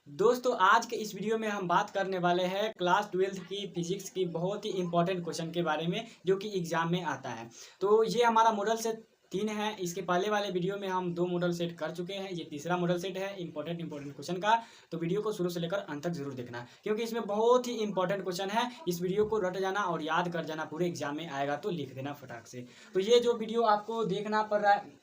दोस्तों आज के इस वीडियो में हम बात करने वाले हैं क्लास 12th की फिजिक्स की बहुत ही इंपॉर्टेंट क्वेश्चन के बारे में जो कि एग्जाम में आता है। तो ये हमारा मॉडल सेट 3 है। इसके पहले वाले वीडियो में हम 2 मॉडल सेट कर चुके हैं। ये तीसरा मॉडल सेट है इंपॉर्टेंट क्वेश्चन का। तो वीडियो को शुरू से लेकर अंत तक जरूर देखना क्योंकि इसमें बहुत ही इंपॉर्टेंट क्वेश्चन है। इस वीडियो को रट जाना और याद कर जाना, पूरे एग्जाम में आएगा तो लिख देना फटाक से। तो ये जो वीडियो आपको देखना पड़ रहा है,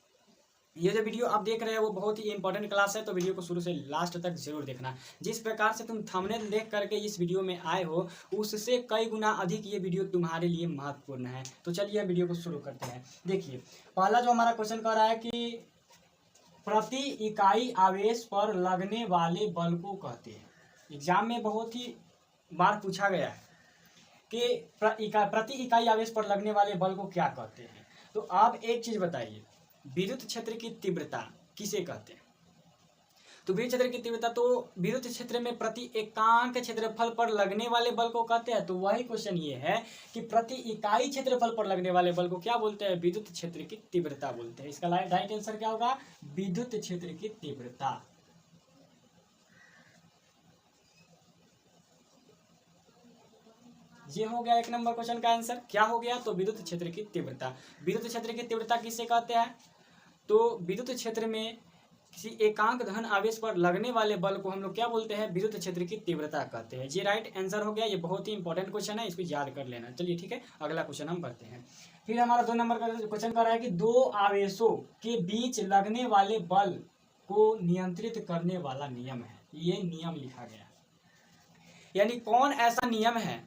ये जो वीडियो आप देख रहे हैं वो बहुत ही इंपॉर्टेंट क्लास है। तो वीडियो को शुरू से लास्ट तक जरूर देखना। जिस प्रकार से तुम थंबनेल देख करके इस वीडियो में आए हो उससे कई गुना अधिक ये वीडियो तुम्हारे लिए महत्वपूर्ण है। तो चलिए वीडियो को शुरू करते हैं। देखिए पहला जो हमारा क्वेश्चन कर रहा है कि प्रति इकाई आवेश पर लगने वाले बल को कहते हैं। एग्जाम में बहुत ही बार पूछा गया है कि प्रति इकाई आवेश पर लगने वाले बल को क्या कहते हैं। तो आप एक चीज बताइए, विद्युत क्षेत्र की तीव्रता किसे कहते हैं? तो विद्युत क्षेत्र की तीव्रता तो विद्युत क्षेत्र में प्रति एकांक क्षेत्रफल पर लगने वाले बल को कहते हैं। तो वही क्वेश्चन ये है कि प्रति इकाई क्षेत्रफल पर लगने वाले बल को क्या बोलते हैं? विद्युत क्षेत्र की तीव्रता बोलते हैं। इसका राइट आंसर क्या होगा? विद्युत क्षेत्र की तीव्रता। ये हो गया एक नंबर क्वेश्चन का आंसर। क्या हो गया? तो विद्युत क्षेत्र की तीव्रता। विद्युत क्षेत्र की तीव्रता किसे कहते हैं? तो विद्युत क्षेत्र में किसी एकांक धन आवेश पर लगने वाले बल को हम लोग क्या बोलते हैं? विद्युत क्षेत्र की तीव्रता कहते हैं। ये राइट आंसर हो गया। ये बहुत ही इंपॉर्टेंट क्वेश्चन है, इसको याद कर लेना। चलिए ठीक है, अगला क्वेश्चन हम बढ़ते हैं। फिर हमारा 2 नंबर का क्वेश्चन कर रहा है कि 2 आवेशों के बीच लगने वाले बल को नियंत्रित करने वाला नियम है। ये नियम लिखा गया, यानी कौन ऐसा नियम है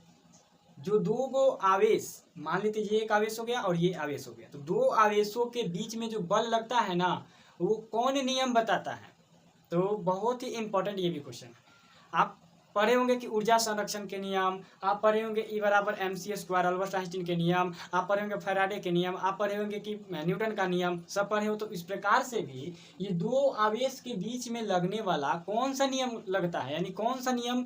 जो 2 आवेश, मान लेते ये एक आवेश हो गया और ये आवेश हो गया, तो 2 आवेशों के बीच में जो बल लगता है ना, वो कौन नियम बताता है? तो बहुत ही इंपॉर्टेंट ये भी क्वेश्चन है। आप पढ़े होंगे कि ऊर्जा संरक्षण के नियम, आप पढ़े होंगे E बराबर mc² अल्बर्ट आइंस्टीन के नियम, आप पढ़े होंगे फैराडे के नियम, आप पढ़े होंगे कि न्यूटन का नियम, सब पढ़े हो। तो इस प्रकार से भी ये 2 आवेश के बीच में लगने वाला कौन सा नियम लगता है, यानी कौन सा नियम,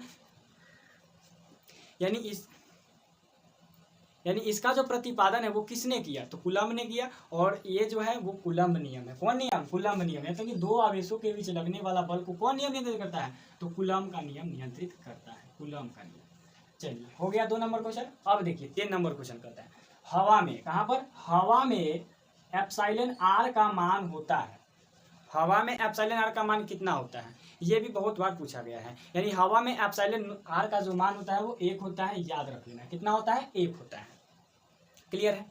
यानी इसका जो प्रतिपादन है वो किसने किया? तो कूलम्ब ने किया। और ये जो है वो कूलम्ब नियम है। कौन नियम? कूलम्ब नियम है। तो कि 2 आवेशों के बीच लगने वाला बल को कौन नियम नियंत्रित करता है? तो कूलम्ब का नियम नियंत्रित करता है। कूलम्ब का नियम। चलिए हो गया 2 नंबर क्वेश्चन। अब देखिए 3 नंबर क्वेश्चन करता है। हवा में, कहाँ पर? हवा में एप्सिलॉन आर का मान होता है। हवा में एप्सिलॉन आर का मान कितना होता है? ये भी बहुत बार पूछा गया है। यानी हवा में एप्सिलॉन आर का जो मान होता है वो 1 होता है। याद रख लेना, कितना होता है? 1 होता है। क्लियर है?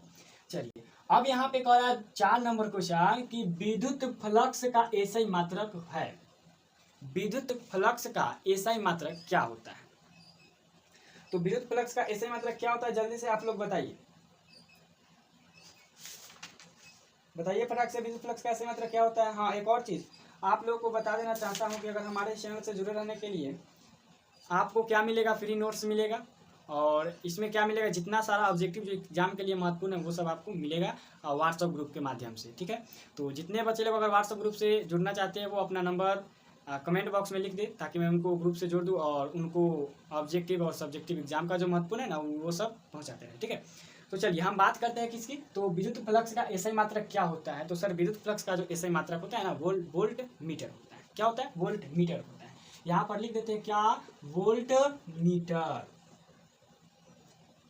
चलिए अब यहाँ पे कह रहा है 4 नंबर क्वेश्चन कि विद्युत फ्लक्स का एसआई मात्रक है। विद्युत फ्लक्स का एसआई मात्रक क्या होता है? तो विद्युत फ्लक्स का एसआई मात्रक क्या होता है? जल्दी से आप लोग बताइए, बताइए फटाक से, विद्युत फ्लक्स का एसआई मात्रक क्या होता है? हाँ, एक और चीज आप लोगों को बता देना चाहता हूँ कि अगर हमारे चैनल से जुड़े रहने के लिए आपको क्या मिलेगा? फ्री नोट्स मिलेगा। और इसमें क्या मिलेगा? जितना सारा ऑब्जेक्टिव जो एग्जाम के लिए महत्वपूर्ण है वो सब आपको मिलेगा व्हाट्सएप ग्रुप के माध्यम से। ठीक है, तो जितने बच्चे लोग अगर व्हाट्सएप ग्रुप से जुड़ना चाहते हैं वो अपना नंबर कमेंट बॉक्स में लिख दे ताकि मैं उनको ग्रुप से जोड़ दूँ और उनको ऑब्जेक्टिव और सब्जेक्टिव एग्जाम का जो महत्वपूर्ण है ना वो सब पहुँचाते हैं। ठीक है, तो चलिए हम बात करते हैं किसकी? तो विद्युत फ्लक्स का एसआई मात्रक क्या होता है? तो सर विद्युत फ्लक्स का जो एसआई मात्रक होता है ना, वोल्ट मीटर होता है। क्या होता है? वोल्ट मीटर होता है। यहाँ पर लिख देते हैं क्या? Volt meter.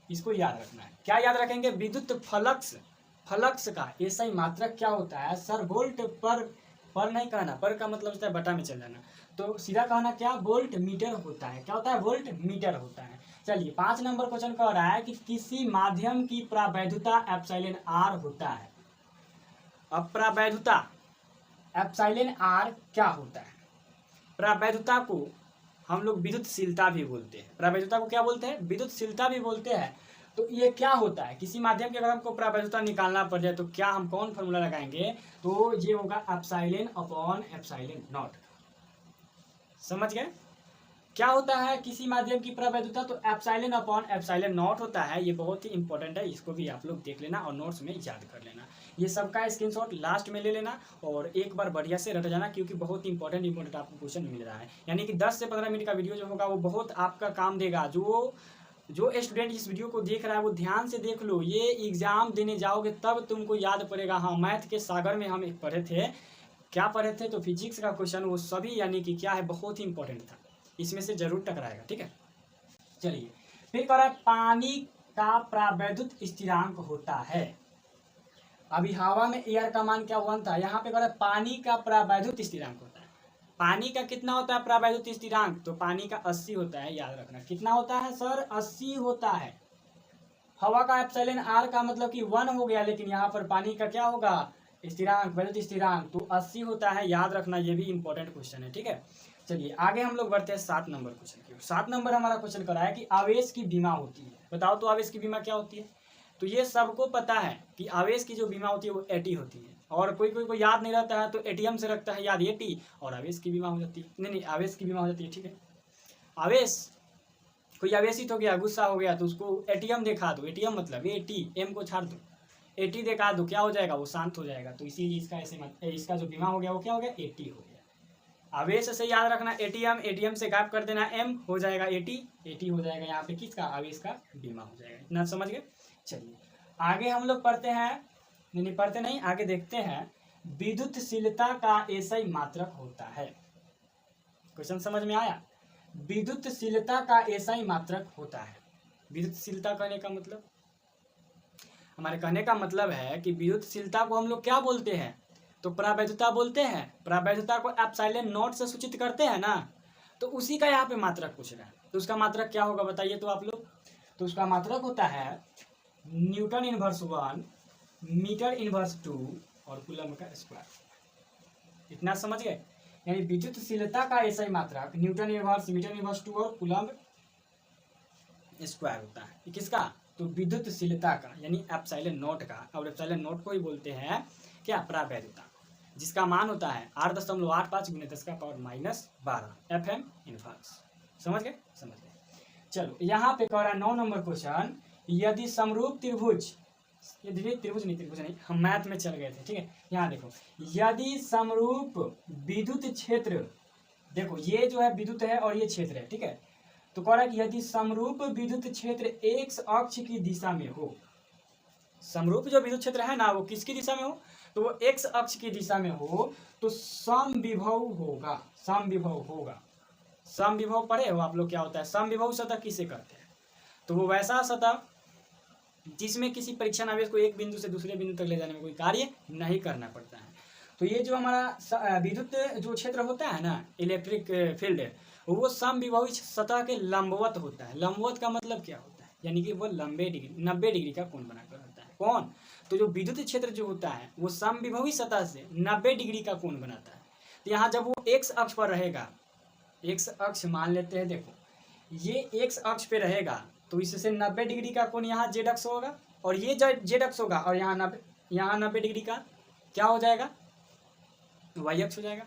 इसको याद रखना है। क्या याद रखेंगे? विद्युत फ्लक्स का एसआई मात्रक क्या होता है? सर वोल्ट पर नहीं कहना, पर का मतलब होता है बटा में चल जाना, तो सीधा कहना क्या? वोल्ट मीटर होता है। क्या होता है? वोल्ट मीटर होता है। चलिए 5 नंबर क्वेश्चन कह रहा है कि किसी माध्यम की प्रावैधुता एप्सिलॉन आर होता है। अब प्रावैधुता एप्सिलॉन आर क्या होता है? प्रावैधुता को हम लोग विद्युतशीलता भी बोलते हैं। प्रावैधुता को क्या बोलते हैं? विद्युतशीलता भी बोलते हैं। तो ये क्या होता है? किसी माध्यम की अगर हमको प्रावैधुता निकालना पड़ जाए तो क्या हम कौन फॉर्मूला लगाएंगे? तो ये होगा एप्सिलॉन अपॉन एप्सिलॉन नॉट। समझ गए? क्या होता है किसी माध्यम की प्रावैधुता? तो एप्सिलॉन अपॉन एप्सिलॉन नॉट होता है। ये बहुत ही इंपॉर्टेंट है, इसको भी आप लोग देख लेना और नोट्स में याद कर लेना। ये सबका स्क्रीनशॉट लास्ट में ले लेना और एक बार बढ़िया से रट जाना क्योंकि बहुत इंपॉर्टेंट आपको क्वेश्चन मिल रहा है। यानी कि 10 से 15 मिनट का वीडियो जो होगा वो बहुत आपका काम देगा। जो स्टूडेंट इस वीडियो को देख रहा है वो ध्यान से देख लो। ये एग्जाम देने जाओगे तब तुमको याद पड़ेगा। हाँ, मैथ के सागर में हम एक पढ़े थे। क्या पढ़े थे? तो फिजिक्स का क्वेश्चन, वो सभी यानी कि क्या है, बहुत ही इंपॉर्टेंट था। इसमें से जरूर टकराएगा, ठीक है। चलिए फिर कह रहा है पानी का प्रावैद्युत स्थिरांक होता है। अभी हवा में एयर का मान क्या 1 था, यहाँ पे कह रहा है पानी का प्रावैद्युत स्थिरांक होता है। पानी का कितना होता है प्रावैद्युत स्थिरांक, तो पानी का 80 होता है, याद रखना। कितना होता है सर, 80 होता है। हवा का एप्सिलॉन आर का मतलब कि 1 हो गया, लेकिन यहाँ पर पानी का क्या होगा, स्थिरांक, वैद्युत स्थिरांक, तो 80 होता है, याद रखना। ये भी इंपॉर्टेंट क्वेश्चन है, ठीक है। चलिए आगे हम लोग बढ़ते हैं 7 नंबर क्वेश्चन की। 7 नंबर हमारा क्वेश्चन कर रहा है कि आवेश की बीमा होती है। बताओ तो आवेश की बीमा क्या होती है। तो ये सबको पता है कि आवेश की जो बीमा होती है वो एटी होती है, और कोई कोई को याद नहीं रहता है तो एटीएम से रखता है याद एटी, और आवेश की बीमा हो जाती है। नहीं, आवेश की बीमा हो जाती है, ठीक है। आवेश, कोई आवेशित हो गया, गुस्सा हो गया, तो उसको एटीएम दिखा दो। एटीएम मतलब एटी, एम को छाड़ दो, एटी दिखा दो, क्या हो जाएगा, वो शांत हो जाएगा। तो इसीलिए इसका ऐसे इसका जो बीमा हो गया वो क्या हो गया, एटी हो गया। आवेश से याद रखना एटीएम, एटीएम से गायब कर देना एम, हो जाएगा एटी, एटी हो जाएगा यहाँ पे किसका, आवेश का बीमा हो जाएगा। इतना समझ गए। चलिए आगे हम लोग पढ़ते हैं, नहीं पढ़ते नहीं, आगे देखते हैं। विद्युतशीलता का एसआई मात्रक होता है। क्वेश्चन समझ में आया। विद्युतशीलता का एसआई मात्रक होता है। विद्युतशीलता कहने का मतलब, हमारे कहने का मतलब है कि विद्युतशीलता को हम लोग क्या बोलते हैं, तो प्रावैधता बोलते हैं। प्रावैधता को एप्सिलॉन नॉट से सूचित करते हैं ना, तो उसी का यहाँ पे मात्रक पूछ रहा है। तो उसका मात्रक क्या होगा बताइए तो आप लोग। तो उसका मात्रक होता है न्यूटन इनवर्स 1, मीटर इनवर्स 2 और कूलम का स्क्वायर। इतना समझ गए। यानी विद्युतशीलता का ऐसा ही मात्रक न्यूटन इनवर्स, मीटर इनवर्स 2 और कूलम स्क्वायर होता है। किसका, तो विद्युतशीलता का, यानी एप्सिलॉन नॉट का। और एप्सिलॉन नॉट को ही बोलते हैं क्या, प्रावैधता, जिसका मान होता है 8.85 × 10⁻12 FM इनवर्स। समझ गए, समझ गए। चलो यहाँ पे कह रहा है 9 नंबर क्वेश्चन। यदि समरूप त्रिभुज, यदि त्रिभुज नहीं, हम मैथ में चल गए थे, ठीक है। यहाँ देखो, यदि समरूप विद्युत क्षेत्र, देखो ये जो है विद्युत है और ये क्षेत्र है, ठीक है। तो कह रहा है कि यदि समरूप विद्युत क्षेत्र एक्स अक्ष की दिशा में हो, समरूप जो विद्युत क्षेत्र है ना वो किसकी दिशा में हो, तो वो एक्स अक्ष की दिशा में हो, तो समविभव होगा। समविभव होगा, समविभव पढ़े हो आप लोग क्या होता है, समविभव सतह किसे कहते हैं, तो वो वैसा सतह जिसमें किसी परीक्षण आवेश को एक बिंदु से दूसरे बिंदु तक ले जाने में कोई कार्य नहीं करना पड़ता है। तो ये जो हमारा विद्युत जो क्षेत्र होता है ना, इलेक्ट्रिक फील्ड, वो समविभवी सतह के लंबवत होता है। लंबवत का मतलब क्या होता है, यानी कि वो 90 डिग्री का कोण बनाकर होता है। कौन, तो जो विद्युत क्षेत्र जो होता है वो समविभवी सतह से 90 डिग्री का कोण बनाता है। तो यहाँ जब वो एक्स अक्ष पर रहेगा, एक्स अक्ष मान लेते हैं, देखो ये एक्स अक्ष पे रहेगा, तो इससे 90 डिग्री का कोण यहाँ जेड अक्ष होगा, और ये जेड अक्ष होगा, और यहाँ 90 डिग्री का क्या हो जाएगा, वाई अक्ष हो जाएगा।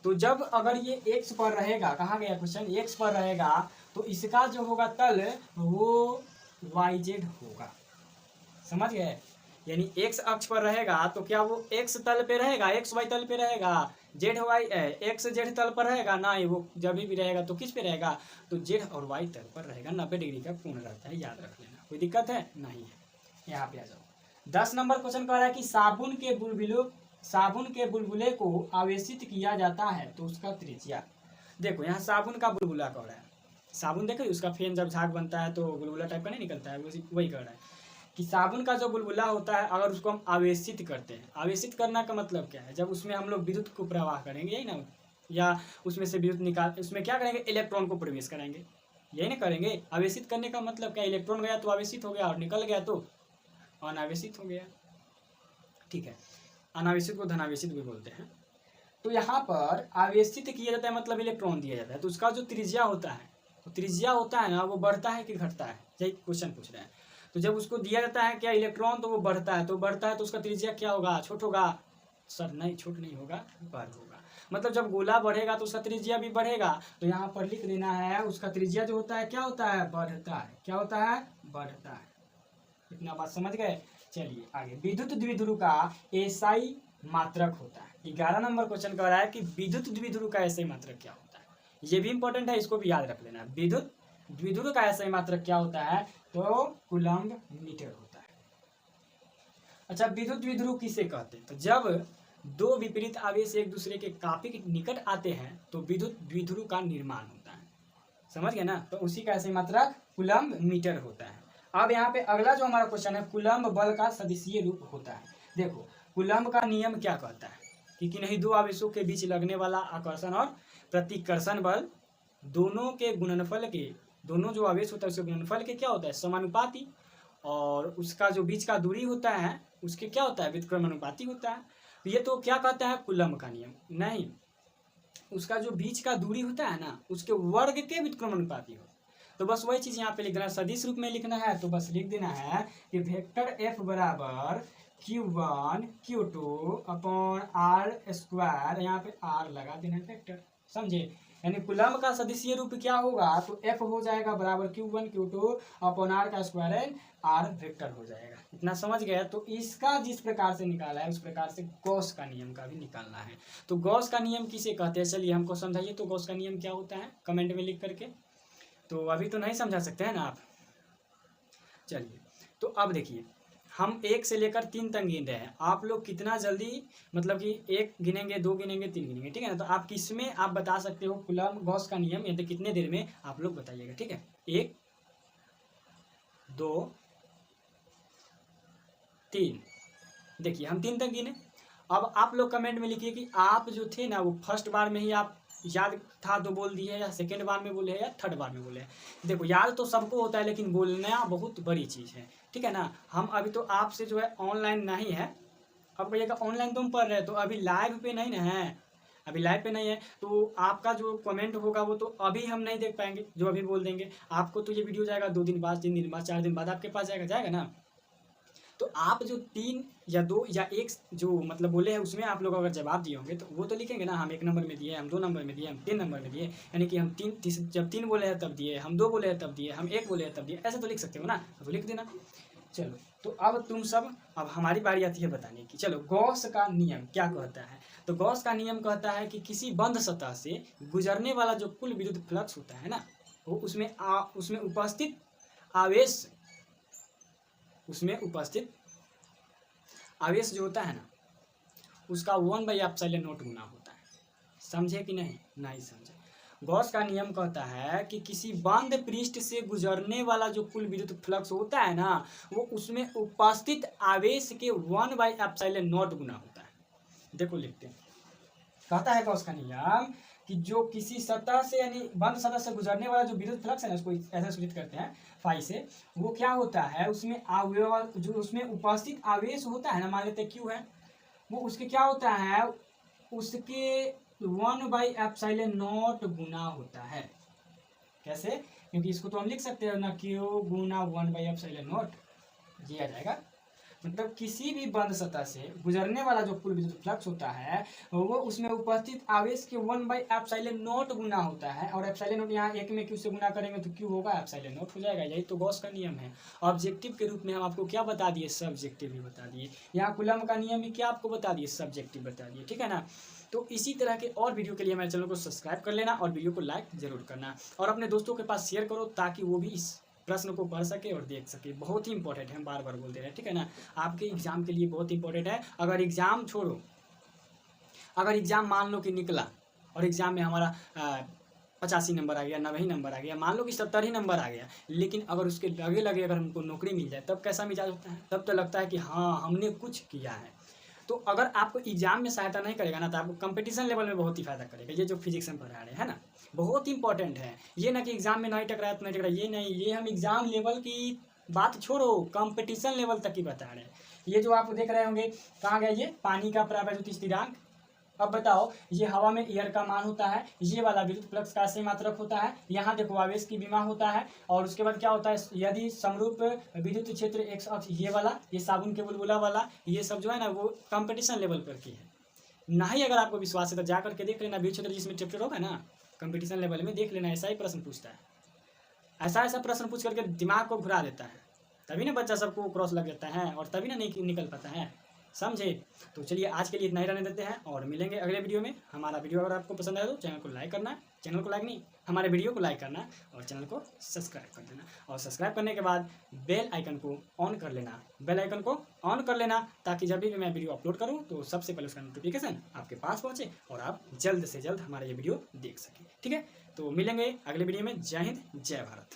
तो जब अगर ये एक्स पर रहेगा, कहाँ गया क्वेश्चन, एक्स पर रहेगा, तो इसका जो होगा तल वो वाई जेड होगा। समझ गए, यानी एक्स अक्ष पर रहेगा तो क्या वो एक्स तल पे रहेगा, एक्स वाई तल पे रहेगा, जेड वाई एक्स जेड तल पर रहेगा ना, वो जब भी रहेगा तो किस पे रहेगा, तो जेड और वाई तल पर रहेगा। 90 डिग्री का कोण रहता है, याद रख लेना, कोई दिक्कत है नहीं है। यहाँ पे आ जाओ। 10 नंबर क्वेश्चन कह रहा है कि साबुन के बुलबुले को आवेशित किया जाता है तो उसका त्रिज्या। देखो यहाँ साबुन का बुलबुला कह रहा है, साबुन देखो उसका फेन जब झाग बनता है तो बुलबुला टाइप का नहीं निकलता है, वही कह रहा है कि साबुन का जो बुलबुला होता है अगर उसको हम आवेशित करते हैं, आवेशित करना का मतलब क्या है, जब उसमें हम लोग विद्युत को प्रवाह करेंगे, यही ना, या उसमें से विद्युत निकाल, उसमें क्या करेंगे, इलेक्ट्रॉन को प्रवेश कराएंगे, यही ना करेंगे। आवेशित करने का मतलब क्या, इलेक्ट्रॉन गया तो आवेशित हो गया, और निकल गया तो अनावेशित हो गया, ठीक है। अनावेशित को धनावेशित भी बोलते हैं। तो यहाँ पर आवेशित किया जाता है मतलब इलेक्ट्रॉन दिया जाता है, तो उसका जो त्रिज्या होता है, तो त्रिज्या होता है ना, वो बढ़ता है कि घटता है, यही क्वेश्चन पूछ रहे हैं। तो जब उसको दिया जाता है क्या इलेक्ट्रॉन, तो वो बढ़ता है, तो उसका त्रिज्या क्या होगा, छोट होगा, सर नहीं छोट नहीं होगा, बड़ होगा। मतलब जब गोला बढ़ेगा तो उसका त्रिज्या भी बढ़ेगा। तो यहाँ पर लिख देना है उसका त्रिज्या जो होता है क्या होता है, बढ़ता है। क्या होता है, बढ़ता है। इतना बात समझ गए। चलिए आगे, विद्युत द्विध्रुव का एसआई मात्रक होता है। 11 नंबर क्वेश्चन कह रहा है कि विद्युत द्विध्रुव का एसआई मात्रक क्या होता है, ये भी इंपॉर्टेंट है, इसको भी याद रख लेना। विद्युत द्विध्रुव का एसआई मात्रक क्या होता है, तो कूलम्ब मीटर होता है। अच्छा, विद्युत द्विध्रुव किसे कहते हैं, तो जब दो विपरीत आवेश एक दूसरे के काफी निकट आते हैं तो विद्युत द्विध्रुव का निर्माण होता है। समझ गए ना। तो उसी का ऐसी मात्रक कूलम्ब मीटर होता है। अब यहाँ पे अगला जो हमारा क्वेश्चन है, कूलम्ब बल का सदिशीय रूप होता है। देखो कूलम्ब का नियम क्या कहता है कि किन्हीं दो आवेशों के बीच लगने वाला आकर्षण और प्रतिकर्षण बल दोनों के गुणनफल के, दोनों जो आवेश होता है उसके गुणनफल के क्या होता है, समानुपाती, और उसका जो बीच का दूरी होता है उसके क्या होता है, व्युत्क्रमानुपाती होता है। ये तो क्या कहता है, कूलम्ब का नियम। नहीं, उसका जो बीच का दूरी होता है ना उसके वर्ग के व्युत्क्रमानुपाती हो। तो बस वही चीज यहाँ पे लिखना है, सदिश रूप में लिखना है। तो बस लिख देना है कि वेक्टर एफ बराबर Q1 Q2 upon are square, यहाँ पे आर लगा देना है वेक्टर, समझे। यानी कूलम्ब का सदिशीय रूप क्या होगा, तो एफ हो जाएगा बराबर Q1 Q2 अपॉन आर का स्क्वायर है, आर वेक्टर हो जाएगा। इतना समझ गया। तो इसका जिस प्रकार से निकाला है उस प्रकार से गॉस का नियम का भी निकालना है। तो गॉस का नियम किसे कहते हैं, चलिए हमको समझाइए। तो गॉस का नियम क्या होता है, कमेंट में लिख करके। तो अभी तो नहीं समझा सकते हैं ना आप। चलिए तो अब देखिए, हम 1 से लेकर 3 तक गिन रहे हैं। आप लोग कितना जल्दी, मतलब कि 1 गिनेंगे, 2 गिनेंगे, 3 गिनेंगे, ठीक है ना। तो आप किसमें आप बता सकते हो कूलम्ब गॉस का नियम, या तो कितने देर में आप लोग बताइएगा, ठीक है। 1 2 3, देखिए हम 3 तक गिने। अब आप लोग कमेंट में लिखिए कि आप जो थे ना वो फर्स्ट बार में ही आप याद था तो बोल दिए, या सेकेंड बार में बोले, या थर्ड बार में बोले। देखो याद तो सबको होता है लेकिन बोलना बहुत बड़ी चीज़ है, ठीक है ना। हम अभी तो आपसे जो है ऑनलाइन नहीं है। अब कहिएगा ऑनलाइन तुम पढ़ रहे हो, तो अभी लाइव पे नहीं ना है, अभी लाइव पे नहीं है। तो आपका जो कमेंट होगा वो तो अभी हम नहीं देख पाएंगे, जो अभी बोल देंगे आपको। तो ये वीडियो जाएगा 2 दिन बाद, 3 दिन बाद, 4 दिन बाद आपके पास जाएगा ना। तो आप जो 3 या 2 या 1 जो मतलब बोले हैं उसमें आप लोग अगर जवाब दिए होंगे तो वो तो लिखेंगे ना, हम 1 नंबर में दिए, हम 2 नंबर में दिए, हम 3 नंबर में दिए। यानी कि हम जब 3 बोले हैं तब दिए, हम 2 बोले हैं तब दिए, हम 1 बोले हैं तब दिए, ऐसे तो लिख सकते हो ना, तो लिख देना। चलो तो अब तुम सब, अब हमारी बारी आती है बताने की। चलो गॉस का नियम क्या कहता है। तो गॉस का नियम कहता है कि किसी बंद सतह से गुजरने वाला जो कुल विद्युत फ्लक्स होता है ना, वो उसमें उपस्थित आवेश, उसमें उपस्थित आवेश जो होता है ना उसका 1/ε0 गुना होता है। समझे कि नहीं, नहीं समझे। गॉस का नियम कहता है कि किसी बंद पृष्ठ से गुजरने वाला जो कुल विद्युत फ्लक्स होता है ना वो उसमें उपस्थित आवेश के 1/ε0 गुना होता है। देखो लिखते हैं, कहता है गॉस का नियम कि जो किसी सतह से, यानी बंद सतह से गुजरने वाला जो विद्युत फ्लक्स है ना उसको ऐसे सूचित करते हैं फाई से, वो क्या होता है, उसमें जो उसमें उपस्थित आवेश होता है ना, मान लेते क्यू है, वो उसके क्या होता है, उसके 1/ε0 गुना होता है। कैसे, क्योंकि इसको तो हम लिख सकते हैं ना, क्यू गुना 1/ε0, ये आ जाएगा। मतलब किसी भी बंद सतह से गुजरने वाला जो कुल विद्युत फ्लक्स होता है वो उसमें उपस्थित आवेश के 1/ε0 गुना होता है। और ε0 यहाँ 1 में क्यू से गुना करेंगे तो क्यू होगा ε0 हो जाएगा। यही तो गॉस का नियम है। ऑब्जेक्टिव के रूप में हम आपको क्या बता दिए, सब्जेक्टिव भी बता दिए। यहाँ कूलम्ब का नियम भी क्या आपको बता दिए, सब्जेक्टिव बता दिए, ठीक है ना। तो इसी तरह के और वीडियो के लिए हमारे चैनल को सब्सक्राइब कर लेना और वीडियो को लाइक जरूर करना, और अपने दोस्तों के पास शेयर करो ताकि वो भी इस प्रश्न को पढ़ सके और देख सके। बहुत ही इंपॉर्टेंट है, हम बार बार बोलते रहे, ठीक है ना। आपके एग्जाम के लिए बहुत इंपॉर्टेंट है। अगर एग्जाम छोड़ो, अगर एग्जाम मान लो कि निकला और एग्जाम में हमारा 85 नंबर आ गया, 90 नंबर आ गया, मान लो कि 70 ही नंबर आ गया, लेकिन अगर उसके लगे लगे अगर हमको नौकरी मिल जाए तब कैसा मिजाज होता है, तब तो लगता है कि हाँ हमने कुछ किया है। तो अगर आपको एग्जाम में सहायता नहीं करेगा ना तो आपको कंपटीशन लेवल में बहुत ही फायदा करेगा। ये जो फिजिक्स में पढ़ा रहे हैं ना बहुत इंपॉर्टेंट है। ये ना कि एग्जाम में नहीं टकराया तो नहीं टकराया, ये नहीं, ये हम एग्जाम लेवल की बात छोड़ो, कंपटीशन लेवल तक की बता रहे हैं। ये जो आप देख रहे होंगे कहाँ गया, ये पानी का परावैद्युत स्थिरांक। अब बताओ, ये हवा में एयर का मान होता है, ये वाला विद्युत फ्लक्स का सही मात्रक होता है, यहाँ देखो आवेश की विमा होता है, और उसके बाद क्या होता है, यदि समरूप विद्युत क्षेत्र एक्स अक्ष, ये वाला, ये साबुन के बुलबुला वाला, ये सब जो है ना वो कंपटीशन लेवल पर की है। नहीं अगर आपको विश्वास है तो जा करके देख लेना, विद्युत क्षेत्र जिसमें चैप्टर होगा ना कंपटीशन लेवल में, देख लेना, ऐसा ही प्रश्न पूछता है। ऐसा ऐसा प्रश्न पूछ करके दिमाग को घुरा देता है, तभी ना बच्चा सबको क्रॉस लग जाता है और तभी ना नहीं निकल पाता है, समझे। तो चलिए आज के लिए इतना ही रहने देते हैं और मिलेंगे अगले वीडियो में। हमारा वीडियो अगर आपको पसंद आए तो चैनल को लाइक करना, चैनल को लाइक नहीं, हमारे वीडियो को लाइक करना और चैनल को सब्सक्राइब कर देना। और सब्सक्राइब करने के बाद बेल आइकन को ऑन कर लेना, बेल आइकन को ऑन कर लेना ताकि जब भी मैं वीडियो अपलोड करूँ तो सबसे पहले उसका नोटिफिकेशन आपके पास पहुँचे और आप जल्द से जल्द हमारा ये वीडियो देख सकें, ठीक है। तो मिलेंगे अगले वीडियो में। जय हिंद, जय भारत।